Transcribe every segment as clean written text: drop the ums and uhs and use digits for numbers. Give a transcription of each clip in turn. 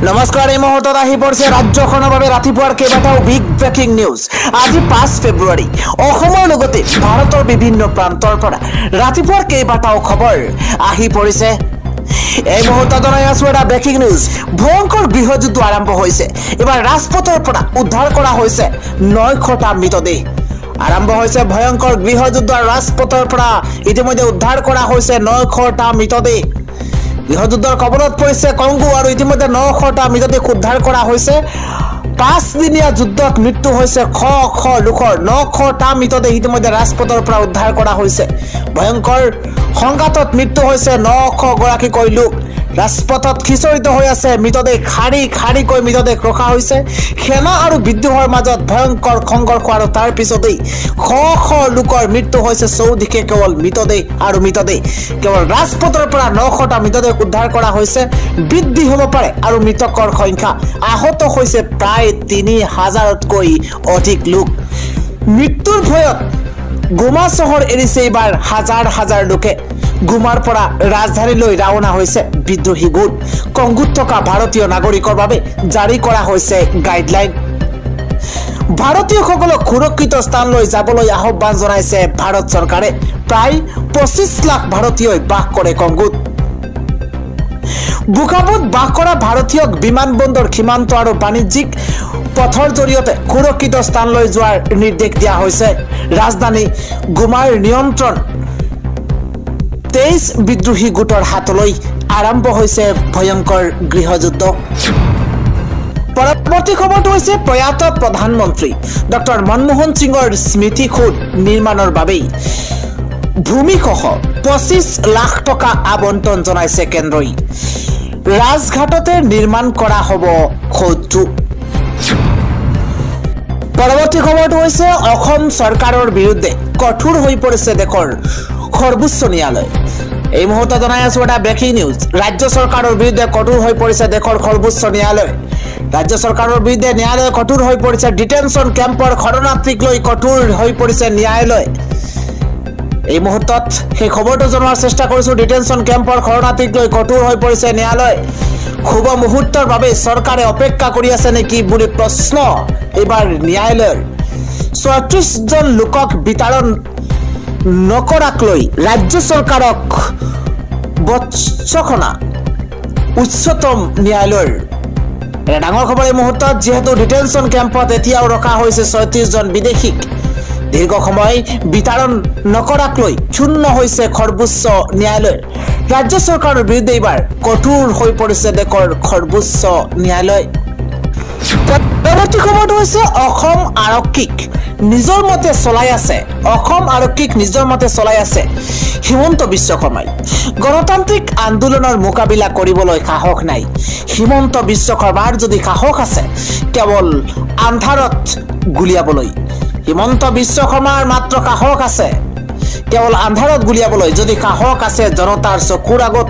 নমস্কাৰ এই মুহূৰ্তত আহি পৰিছে ৰাজ্যখনৰ বাবে ৰাতিপুৱাৰ কেইবাটাও বিগ ব্ৰেকিং নিউজ। আজি 5 ফেব্ৰুৱাৰী অসমৰ লগতে ভাৰতৰ বিভিন্ন প্ৰান্তৰ পৰা ৰাতিপুৱাৰ কেইবাটাও খবৰ আহি পৰিছে। এই মুহূৰ্তত জনাই আছো এটা ব্ৰেকিং নিউজ। ভয়ংকৰ গৃহযুদ্ধ আৰম্ভ হৈছে। এবাৰ ৰাজপথৰ পৰা উদ্ধাৰ কৰা হৈছে 9টা মৃতদেহ। আৰম্ভ হৈছে ভয়ংকৰ গৃহযুদ্ধ। ৰাজপথৰ পৰা ইতিমধ্যে উদ্ধাৰ কৰা হৈছে 9টা মৃতদেহ। গৃহযুদ্ধৰ কবলত পৰিছে কংগো আৰু ইতিমধ্যে 9টা মৃতদেহ উদ্ধাৰ কৰা হৈছে। 5 দিনীয়া যুদ্ধত মৃত্যু হৈছে শ লোকৰ। 9টা মৃতদেহ ইতিমধ্যে ৰাজপথৰ পৰা উদ্ধাৰ কৰা হৈছে। ভয়ংকৰ সংঘাতত মৃত্যু হৈছে 900 গৰাকীকৈ লোক। ৰাজপথত খিচৰিত হৈ আছে মৃতদেহ। খাৰিকৈ মৃতদেহ ৰখা হৈছে। সেনা আৰু বিদ্ৰোহৰ মাজত ভয়ংকৰ সংঘৰ্ষ আৰু তাৰ পিছতেই শ লোকৰ মৃত্যু হৈছে। চৌদিশে কেৱল মৃতদেহ আৰু মৃতদেহ। কেৱল ৰাজপথৰ পৰা 900টা মৃতদেহ উদ্ধাৰ কৰা হৈছে। বৃদ্ধি হ'ব পাৰে আৰু মৃতকৰ সংখ্যা। আহত হৈছে প্ৰায় 3000তকৈ অধিক লোক। মৃত্যুৰ ভয়ত গোমা চহৰ এৰিছে এইবাৰ হাজাৰ লোকে। গোমাৰ পৰা ৰাজধানীলৈ ৰাওনা হৈছে বিদ্ৰোহী গোট। কংগোত থকা ভাৰতীয় নাগৰিকৰ বাবে জাৰি কৰা হৈছে গাইডলাইন। ভাৰতীয়সকলক সুৰক্ষিত স্থানলৈ যাবলৈ আহ্বান জনাইছে ভাৰত চৰকাৰে। প্ৰায় 25 লাখ ভাৰতীয়ই বাস কৰে কংগোত। বুকাবুত বাস কৰা ভাৰতীয়ক বিমানবন্দৰ, সীমান্ত আৰু বাণিজ্যিক পথৰ জৰিয়তে সুৰক্ষিত স্থানলৈ যোৱাৰ নিৰ্দেশ দিয়া হৈছে। ৰাজধানী গোমাৰ নিয়ন্ত্ৰণ 23 বিদ্ৰোহী গোটৰ হাতলৈ। আৰম্ভ হৈছে ভয়ংকৰ গৃহযুদ্ধ। পৰৱৰ্তী খবৰটো হৈছে প্ৰয়াত প্ৰধানমন্ত্ৰী ডক্টৰ মনমোহন সিঙৰ স্মৃতি সৌধ নিৰ্মাণৰ বাবেই ভূমিসহ 25 লাখ টকা আবণ্টন জনাইছে কেন্দ্ৰই। ৰাজঘাটতে নিৰ্মাণ কৰা হ'ব সৌধটো। পৰৱৰ্তী খবৰটো হৈছে অসম চৰকাৰৰ বিৰুদ্ধে কঠোৰ হৈ পৰিছে দেশৰ সৰ্বোচ্চ ন্যায়ালয়। এই মুহূৰ্তত জনাই আছো এটা ব্ৰেকিং নিউজ। ৰাজ্য চৰকাৰৰ বিৰুদ্ধে কঠোৰ হৈ পৰিছে দেশৰ সৰ্বোচ্চ ন্যায়ালয়। ৰাজ্য চৰকাৰৰ বিৰুদ্ধে ন্যায়ালয় কঠোৰ হৈ পৰিছে। ডিটেনশ্যন কেম্পৰ শৰণাৰ্থীক লৈ কঠোৰ হৈ পৰিছে ন্যায়ালয়। এই মুহূৰ্তত সেই খবৰটো জনোৱাৰ চেষ্টা কৰিছো। ডিটেনশ্যন কেম্পৰ শৰণাৰ্থীক লৈ কঠোৰ হৈ পৰিছে ন্যায়ালয়। শুভ মুহূৰ্তৰ বাবে চৰকাৰে অপেক্ষা কৰি আছে নেকি বুলি প্ৰশ্ন এইবাৰ ন্যায়ালয়ৰ। 34 জন লোকক বিতৰণ নকৰাক লৈ ৰাজ্য চৰকাৰক বচসনা উচ্চতম ন্যায়ালয়ৰ। এটা ডাঙৰ খবৰ এই মুহূৰ্তত, যিহেতু ডিটেনশ্যন কেম্পত এতিয়াও ৰখা হৈছে 36 জন বিদেশীক। দীৰ্ঘ সময় বিতৰণ নকৰাক লৈ ক্ষুণ্ণ হৈছে সৰ্বোচ্চ ন্যায়ালয়। ৰাজ্য চৰকাৰৰ বিৰুদ্ধে এইবাৰ কঠোৰ হৈ পৰিছে দেশৰ সৰ্বোচ্চ ন্যায়ালয়। পৰৱৰ্তী খবৰটো হৈছে অসম আৰক্ষীক নিজৰ মতে চলাই আছে। অসম আৰক্ষীক নিজৰ মতে চলাই আছে হিমন্ত বিশ্ব শৰ্মাই। গণতান্ত্ৰিক আন্দোলনৰ মোকাবিলা কৰিবলৈ সাহস নাই। হিমন্ত বিশ্ব শৰ্মাৰ যদি সাহস আছে কেৱল আন্ধাৰত গুলিয়াবলৈ। হিমন্ত বিশ্ব শৰ্মাৰ মাত্ৰ সাহস আছে কেৱল আন্ধাৰত গুলিয়াবলৈ। যদি সাহস আছে জনতাৰ চকুৰ আগত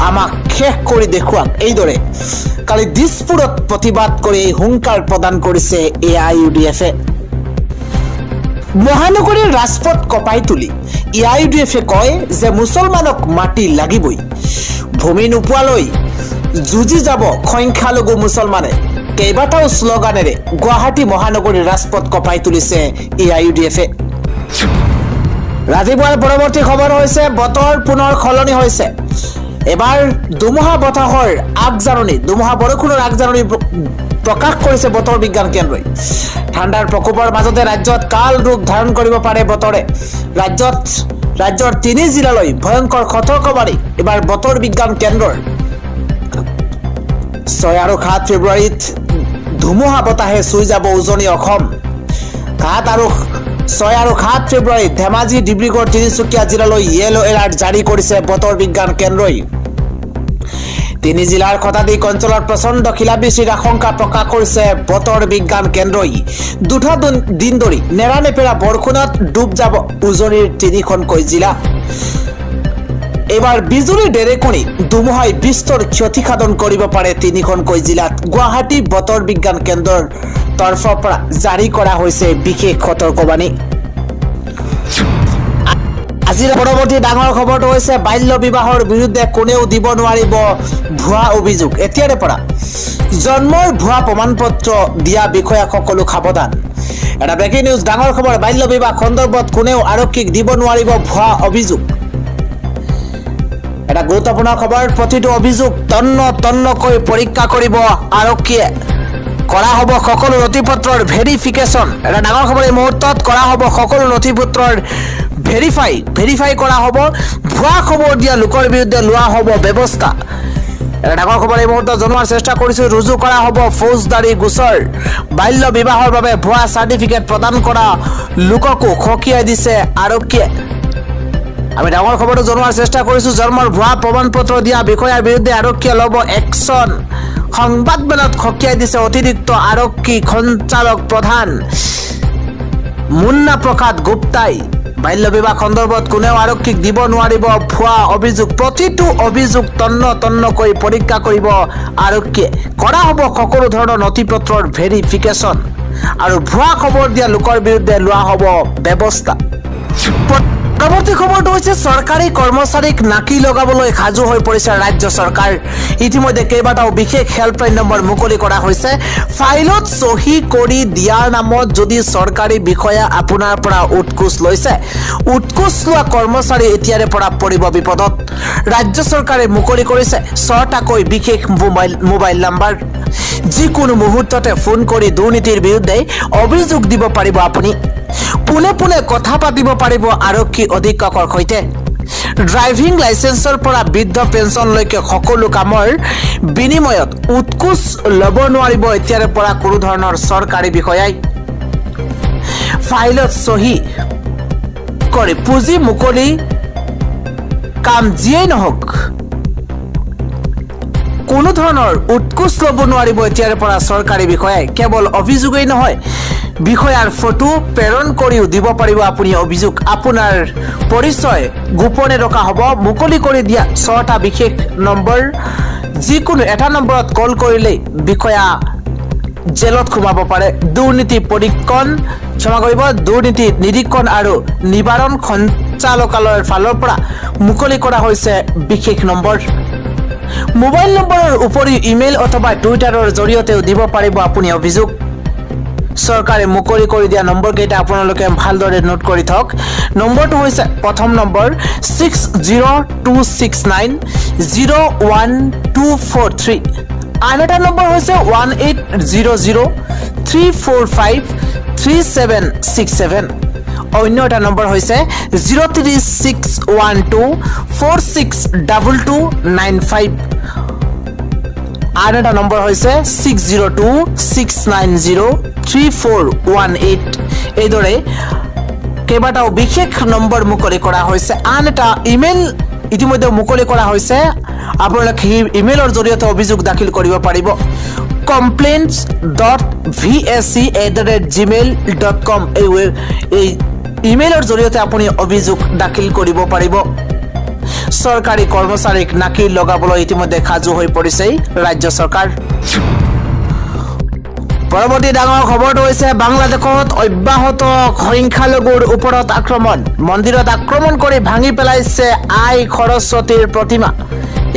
আমাক শেষ কৰি দেখুৱাক। এইদৰে কালি দিছপুৰত প্ৰতিবাদ কৰি হুংকাৰ প্ৰদান কৰিছে AIUDF-এ। মহানগৰীৰ ৰাজপথ কপাই তুলি AIUDF-এ কয় যে মুছলমানক মাটি লাগিবই। ভূমি নোপোৱালৈ যুঁজি যাব সংখ্যালঘু মুছলমানে। কেইবাটাও শ্লোগানেৰে গুৱাহাটী মহানগৰীৰ ৰাজপথ কপাই তুলিছে AIUDF-এ। ৰাতিপুৱাৰ পৰৱৰ্তী খবৰ হৈছে বতৰ পুনৰ সলনি হৈছে। এবাৰ ধুমুহা বতাহৰ আগজাননী, ধুমুহা বৰষুণৰ আগজাননী প্ৰকাশ কৰিছে বতৰ বিজ্ঞান কেন্দ্ৰই। ঠাণ্ডাৰ প্ৰকোপৰ মাজতে ৰাজ্যত কাল ৰূপ ধাৰণ কৰিব পাৰে বতৰে। ৰাজ্যৰ 3 জিলালৈ ভয়ংকৰ সতৰ্কবাণী এবাৰ বতৰ বিজ্ঞান কেন্দ্ৰৰ। 6 আৰু 7 ফেব্ৰুৱাৰীত ধুমুহা বতাহে চুই যাব উজনি অসম। 6 আৰু 7 ফেব্ৰুৱাৰীত ধেমাজি, ডিব্ৰুগড়, তিনিচুকীয়া জিলালৈ য়েলো এলাৰ্ট জাৰি কৰিছে বতৰ বিজ্ঞান কেন্দ্ৰই। 3 জিলাৰ শতাধিক অঞ্চলত প্ৰচণ্ড শিলাবৃষ্টিৰ আশংকা প্ৰকাশ কৰিছে বতৰ বিজ্ঞান কেন্দ্ৰই। 2 দিন ধৰি নেৰানেপেৰা বৰষুণত ডুব যাব উজনিৰ 3খনকৈ জিলা। এইবাৰ বিজুলী ঢেৰেকণি ধুমুহাই বিস্তৰ ক্ষতিসাধন কৰিব পাৰে 3খনকৈ জিলাত। গুৱাহাটী বতৰ বিজ্ঞান কেন্দ্ৰৰ তৰফৰ পৰা জাৰি কৰা হৈছে বিশেষ সতৰ্কবাণী। আজিৰ পৰৱৰ্তী ডাঙৰ খবৰটো হৈছে বাল্য বিবাহৰ বিৰুদ্ধে কোনেও দিব নোৱাৰিব ভুৱা অভিযোগ এতিয়াৰে পৰা জন্মৰ ভুৱা প্ৰমাণপত্ৰ দিয়া বিষয়াসকলো সাৱধান এটা ব্ৰেকিং নিউজ ডাঙৰ খবৰ বাল্য বিবাহ সন্দৰ্ভত কোনেও আৰক্ষীক দিব নোৱাৰিব ভুৱা অভিযোগ এটা গুৰুত্বপূৰ্ণ খবৰ প্ৰতিটো অভিযোগ তন্নকৈ পৰীক্ষা কৰিব আৰক্ষীয়ে কৰা হ'ব সকলো নথিপত্ৰৰ ভেৰিফিকেশ্যন এটা ডাঙৰ খবৰ এই মুহূৰ্তত কৰা হ'ব সকলো নথিপত্ৰৰ ভেৰিফাই কৰা হ'ব ভুৱা খবৰ দিয়া লোকৰ বিৰুদ্ধে লোৱা হ'ব ব্যৱস্থা এটা ডাঙৰ খবৰ এই মুহূৰ্তত জনোৱাৰ চেষ্টা কৰিছো ৰুজু কৰা হ'ব ফৌজদাৰী গোচৰ বাল্য বিবাহৰ বাবে ভুৱা চাৰ্টিফিকেট প্ৰদান কৰা লোককো খকিয়াই দিছে আৰক্ষীয়ে আমি ডাঙৰ খবৰটো জনোৱাৰ চেষ্টা কৰিছো জন্মৰ ভুৱা প্ৰমাণপত্ৰ দিয়া বিষয়াৰ বিৰুদ্ধে আৰক্ষীয়ে ল'ব একশ্যন সংবাদমেলত খকিয়াই দিছে অতিৰিক্ত আৰক্ষী সঞ্চালক প্ৰধান মুন্না প্ৰসাদ গুপ্তাই বাল্য বিবাহ সন্দৰ্ভত কোনেও আৰক্ষীক দিব নোৱাৰিব ভুৱা অভিযোগ প্ৰতিটো অভিযোগ তন্নকৈ পৰীক্ষা কৰিব আৰক্ষীয়ে কৰা হ'ব সকলো ধৰণৰ নথিপত্ৰৰ ভেৰিফিকেশ্যন আৰু ভুৱা খবৰ দিয়া লোকৰ বিৰুদ্ধে লোৱা হ'ব ব্যৱস্থা পৰৱৰ্তী খবৰটো হৈছে চৰকাৰী কৰ্মচাৰীক নাকি লগাবলৈ সাজু হৈ পৰিছে ৰাজ্য চৰকাৰ ইতিমধ্যে কেইবাটাও বিশেষ হেল্পলাইন নম্বৰ মুকলি কৰা হৈছে ফাইলত চহী কৰি দিয়াৰ নামত যদি চৰকাৰী বিষয়া আপোনাৰ পৰা উৎকোচ লৈছে উৎকোচ লোৱা কৰ্মচাৰী এতিয়াৰে পৰা পৰিব বিপদত ৰাজ্য চৰকাৰে মুকলি কৰিছে 6টাকৈ বিশেষ মোবাইল নম্বৰ যিকোনো মুহূৰ্ততে ফোন কৰি দুৰ্নীতিৰ বিৰুদ্ধে অভিযোগ দিব পাৰিব আপুনি পুনে কথা পাতিব পাৰিব আৰক্ষী অধীক্ষকৰ সৈতে ড্ৰাইভিং লাইসেন্সৰ পৰা বৃদ্ধ পেঞ্চনলৈকে সকলো কামৰ বিনিময়ত উৎকোচ ল'ব নোৱাৰিব এতিয়াৰে পৰা কোনো ধৰণৰ চৰকাৰী বিষয়াই ফাইলত চহী কৰি পুঁজি মুকলি কাম যিয়েই নহওক কোনো ধৰণৰ উৎকোচ ল'ব নোৱাৰিব এতিয়াৰে পৰা চৰকাৰী বিষয়াই কেৱল অভিযোগেই নহয় বিষয়াৰ ফটো প্ৰেৰণ কৰিও দিব পাৰিব আপুনি অভিযোগ আপোনাৰ পৰিচয় গোপনে ৰখা হ'ব মুকলি কৰি দিয়া 6টা বিশেষ নম্বৰ যিকোনো এটা নম্বৰত কল কৰিলে বিষয়া জেলত সোমাব পাৰে দুৰ্নীতি পৰীক্ষণ দুৰ্নীতি নিৰীক্ষণ আৰু নিবাৰণ সঞ্চালকালয়ৰ ফালৰ পৰা মুকলি কৰা হৈছে বিশেষ নম্বৰ মোবাইল নম্বৰৰ উপৰি ইমেইল অথবা টুইটাৰৰ জৰিয়তেও দিব পাৰিব আপুনি অভিযোগ চৰকাৰে মুকলি কৰি দিয়া নম্বৰ কেইটা আপোনালোকে ভালদৰে নোট কৰি থওক নম্বৰটো হৈছে প্ৰথম নম্বৰ 602690123 আন এটা নম্বৰ হৈছে 180034536767 অন্য এটা নম্বৰ হৈছে 03612462295 আন এটা নম্বৰ হৈছে 6026903418 এইদৰে কেইবাটাও বিশেষ নম্বৰ মুকলি কৰা হৈছে আন এটা ইমেইল ইতিমধ্যে মুকলি কৰা হৈছে আপোনালোকে ইমেইলৰ জৰিয়তে অভিযোগ দাখিল কৰিব পাৰিব complaints.vsc@gmail.com এই ইমেইলৰ জৰিয়তে আপুনি অভিযোগ দাখিল কৰিব পাৰিব চৰকাৰী কৰ্মচাৰীক নাকি লগাবলৈ ইতিমধ্যে সাজু হৈ পৰিছে ৰাজ্য চৰকাৰ পৰৱৰ্তী ডাঙৰ খবৰটো হৈছে বাংলাদেশত অব্যাহত সংখ্যালঘুৰ ওপৰত আক্ৰমণ মন্দিৰত আক্ৰমণ কৰি ভাঙি পেলাইছে আই সৰস্বতীৰ প্ৰতিমা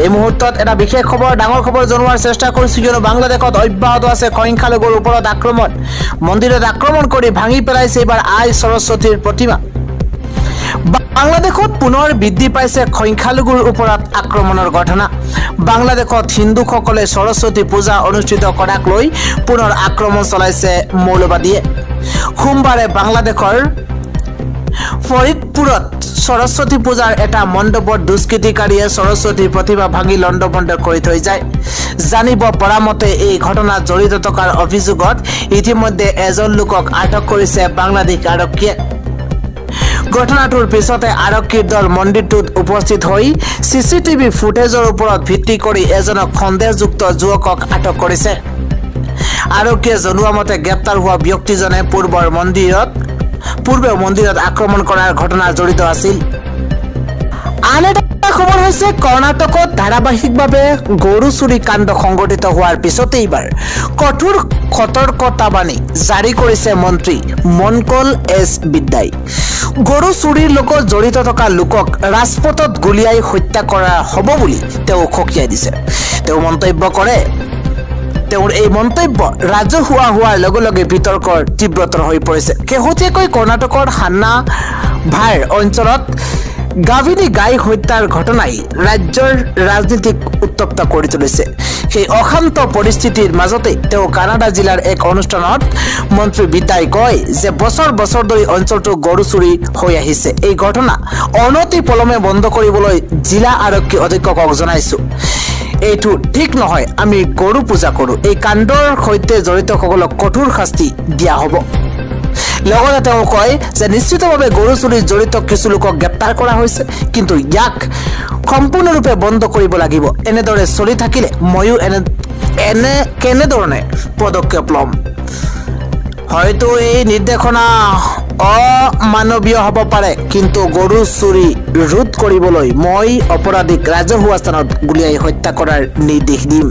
এই মুহূৰ্তত এটা বিশেষ খবৰ ডাঙৰ খবৰ জনোৱাৰ চেষ্টা কৰিছো কিয়নো বাংলাদেশত অব্যাহত আছে সংখ্যালঘুৰ ওপৰত আক্ৰমণ মন্দিৰত আক্ৰমণ কৰি ভাঙি পেলাইছে এবাৰ আই সৰস্বতীৰ প্ৰতিমা বাংলাদেশত পুনৰ বৃদ্ধি পাইছে সংখ্যালঘুৰ ওপৰত আক্ৰমণৰ ঘটনা বাংলাদেশত হিন্দুসকলে সৰস্বতী পূজা অনুষ্ঠিত কৰাক লৈ পুনৰ আক্ৰমণ চলাইছে মৌলবাদীয়ে সোমবাৰে বাংলাদেশৰ ফৰিদপুৰত সৰস্বতী পূজাৰ এটা মণ্ডপত দুষ্কৃতিকাৰীয়ে সৰস্বতীৰ প্ৰতিমা ভাঙি লণ্ডভণ্ড কৰি থৈ যায় জানিব পৰা মতে এই ঘটনাত জড়িত থকাৰ অভিযোগত ইতিমধ্যে এজন লোকক আটক কৰিছে বাংলাদেশ আৰক্ষীয়ে ঘটনাটোৰ পিছতে আৰক্ষীৰ দল মন্দিৰটোত উপস্থিত হৈ চিচিটিভি ফুটেজৰ ওপৰত ভিত্তি কৰি এজনক সন্দেহযুক্ত যুৱকক আটক কৰিছে আৰক্ষীয়ে জনোৱা মতে গ্ৰেপ্তাৰ হোৱা ব্যক্তিজনে পূৰ্বে মন্দিৰত আক্ৰমণ কৰাৰ ঘটনা জড়িত আছিল আন এটা খবৰ হৈছে কৰ্ণাটকত ধাৰাবাহিকভাৱে গৰু চুৰি কাণ্ড সংঘটিত হোৱাৰ পিছতে এইবাৰ কঠোৰ সতৰ্কতাবাণী জাৰি কৰিছে মন্ত্ৰী মনকল এছ বিদ্যাই। গৰু চুৰিৰ লগত জড়িত থকা লোকক ৰাজপথত গুলিয়াই হত্যা কৰা হ'ব বুলি তেওঁ খকিয়াই দিছে। তেওঁ মন্তব্য কৰে, তেওঁৰ এই মন্তব্য ৰাজহুৱা হোৱাৰ লগে লগে বিতৰ্কৰ তীব্ৰতৰ হৈ পৰিছে। শেহতীয়াকৈ কৰ্ণাটকৰ হান্না ভাইৰ অঞ্চলত গাভিনী গাই হত্যাৰ ঘটনাই ৰাজ্যৰ ৰাজনীতিক উত্তপ্ত কৰি তুলিছে। সেই অশান্ত পৰিস্থিতিৰ মাজতে তেওঁ কানাডা জিলাৰ এক অনুষ্ঠানত মন্ত্ৰী বিদ্যাই কয় যে বছৰ বছৰ ধৰি অঞ্চলটো গৰু চুৰি হৈ আহিছে। এই ঘটনা অনতি পলমে বন্ধ কৰিবলৈ জিলা আৰক্ষী অধীক্ষকক জনাইছো। এইটো ঠিক নহয়, আমি গৰু পূজা কৰোঁ। এই কাণ্ডৰ সৈতে জড়িতসকলক কঠোৰ শাস্তি দিয়া হ'ব। লগতে তেওঁ কয় যে নিশ্চিতভাৱে গৰু চুৰিত জড়িত কিছু লোকক গ্ৰেপ্তাৰ কৰা হৈছে, কিন্তু ইয়াক সম্পূৰ্ণৰূপে বন্ধ কৰিব লাগিব। এনেদৰে চলি থাকিলে ময়ো কেনেধৰণে পদক্ষেপ ল'ম। হয়তো এই নিৰ্দেশনা অমানৱীয় হ'ব পাৰে, কিন্তু গৰু চুৰি ৰোধ কৰিবলৈ মই অপৰাধীক ৰাজহুৱা স্থানত গুলিয়াই হত্যা কৰাৰ নিৰ্দেশ দিম।